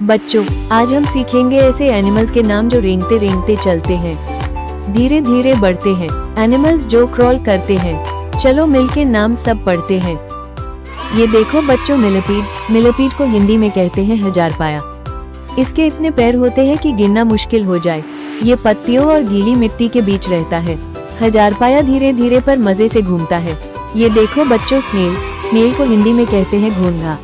बच्चों, आज हम सीखेंगे ऐसे एनिमल्स के नाम जो रेंगते रेंगते चलते हैं, धीरे धीरे बढ़ते हैं, एनिमल्स जो क्रॉल करते हैं। चलो मिलके नाम सब पढ़ते हैं। ये देखो बच्चों, मिलीपीड। मिलीपीड को हिंदी में कहते हैं हजारपाया। इसके इतने पैर होते हैं कि गिनना मुश्किल हो जाए। ये पत्तियों और गीली मिट्टी के बीच रहता है। हजारपाया धीरे धीरे पर मजे से घूमता है। ये देखो बच्चों, स्नेल। स्नेल को हिंदी में कहते हैं घोंघा।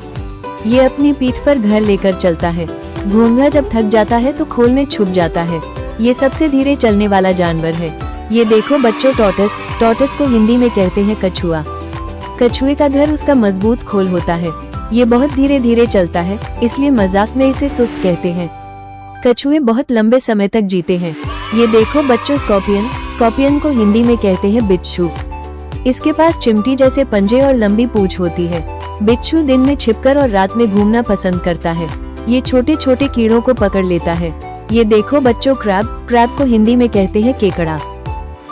ये अपनी पीठ पर घर लेकर चलता है। घोंघा जब थक जाता है तो खोल में छुप जाता है। ये सबसे धीरे चलने वाला जानवर है। ये देखो बच्चों, टॉर्टस। टॉर्टस को हिंदी में कहते हैं कछुआ। कछुए का घर उसका मजबूत खोल होता है। ये बहुत धीरे धीरे चलता है, इसलिए मजाक में इसे सुस्त कहते हैं। कछुए बहुत लंबे समय तक जीते हैं। ये देखो बच्चों, स्कॉर्पियन। स्कॉर्पियन को हिंदी में कहते हैं बिच्छू। इसके पास चिमटी जैसे पंजे और लंबी पूंछ होती है। बिच्छू दिन में छिपकर और रात में घूमना पसंद करता है। ये छोटे छोटे कीड़ों को पकड़ लेता है। ये देखो बच्चों, क्रैब। क्रैब को हिंदी में कहते हैं केकड़ा।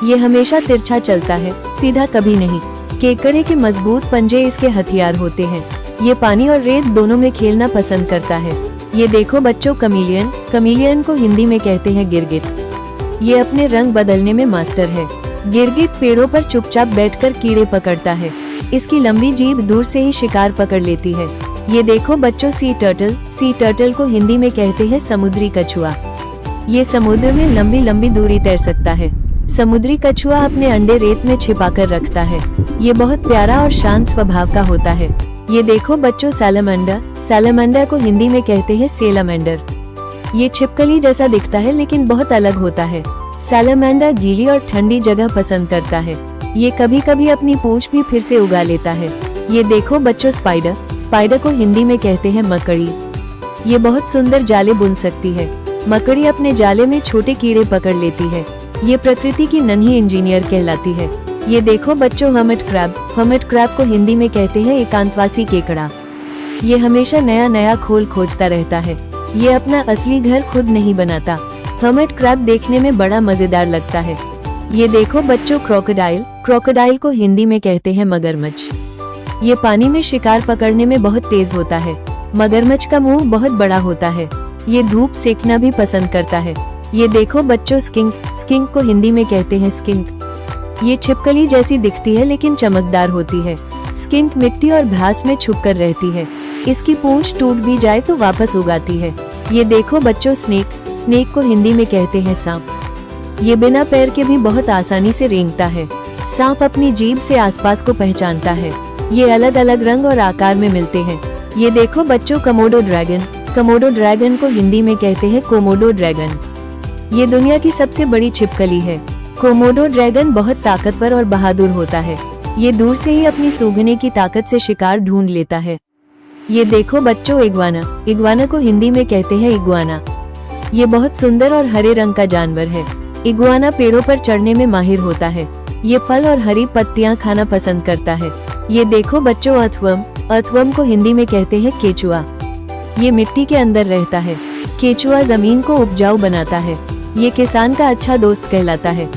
ये हमेशा तिरछा चलता है, सीधा कभी नहीं। केकड़े के मजबूत पंजे इसके हथियार होते हैं। ये पानी और रेत दोनों में खेलना पसंद करता है। ये देखो बच्चों, कमीलियन। कमीलियन को हिंदी में कहते हैं गिरगिट। ये अपने रंग बदलने में मास्टर है। गिरगिट पेड़ों पर चुपचाप बैठकर कीड़े पकड़ता है। इसकी लंबी जीभ दूर से ही शिकार पकड़ लेती है। ये देखो बच्चों, सी टर्टल। सी टर्टल को हिंदी में कहते हैं समुद्री कछुआ। ये समुद्र में लंबी लंबी दूरी तैर सकता है। समुद्री कछुआ अपने अंडे रेत में छिपाकर रखता है। ये बहुत प्यारा और शांत स्वभाव का होता है। ये देखो बच्चों, सैलामेंडर। सैलामेंडर को हिंदी में कहते हैं सेलामेंडर। ये छिपकली जैसा दिखता है लेकिन बहुत अलग होता है। सैलामेंडर गीली और ठंडी जगह पसंद करता है। ये कभी कभी अपनी पूंछ भी फिर से उगा लेता है। ये देखो बच्चों, स्पाइडर। स्पाइडर को हिंदी में कहते हैं मकड़ी। ये बहुत सुंदर जाले बुन सकती है। मकड़ी अपने जाले में छोटे कीड़े पकड़ लेती है। ये प्रकृति की नन्ही इंजीनियर कहलाती है। ये देखो बच्चों, हर्मिट क्रैब। हर्मिट क्रैब को हिंदी में कहते हैं एकांतवासी केकड़ा। ये हमेशा नया नया खोल खोजता रहता है। ये अपना असली घर खुद नहीं बनाता। हर्मिट क्रैब देखने में बड़ा मजेदार लगता है। ये देखो बच्चों, क्रोकोडाइल। क्रोकोडाइल को हिंदी में कहते हैं मगरमच्छ। ये पानी में शिकार पकड़ने में बहुत तेज होता है। मगरमच्छ का मुंह बहुत बड़ा होता है। ये धूप सेकना भी पसंद करता है। ये देखो बच्चों, स्किंक। स्किंक को हिंदी में कहते हैं स्किंक। ये छिपकली जैसी दिखती है लेकिन चमकदार होती है। स्किंक मिट्टी और घास में छुपकर रहती है। इसकी पूंछ टूट भी जाए तो वापस उगाती है। ये देखो बच्चों, स्नेक। स्नेक को हिंदी में कहते हैं सांप। ये बिना पैर के भी बहुत आसानी से रेंगता है। सांप अपनी जीभ से आसपास को पहचानता है। ये अलग अलग रंग और आकार में मिलते हैं। ये देखो बच्चों, कमोडो ड्रैगन। कमोडो ड्रैगन को हिंदी में कहते हैं कोमोडो ड्रैगन। ये दुनिया की सबसे बड़ी छिपकली है। कोमोडो ड्रैगन बहुत ताकतवर और बहादुर होता है। ये दूर से ही अपनी सूंघने की ताकत से शिकार ढूंढ लेता है। ये देखो बच्चों, इग्वाना। इग्वाना को हिंदी में कहते हैं इग्वाना। ये बहुत सुंदर और हरे रंग का जानवर है। इग्वाना पेड़ों पर चढ़ने में माहिर होता है। ये फल और हरी पत्तियां खाना पसंद करता है। ये देखो बच्चों, अर्थवर्म। अर्थवर्म को हिंदी में कहते हैं केचुआ। ये मिट्टी के अंदर रहता है। केचुआ जमीन को उपजाऊ बनाता है। ये किसान का अच्छा दोस्त कहलाता है।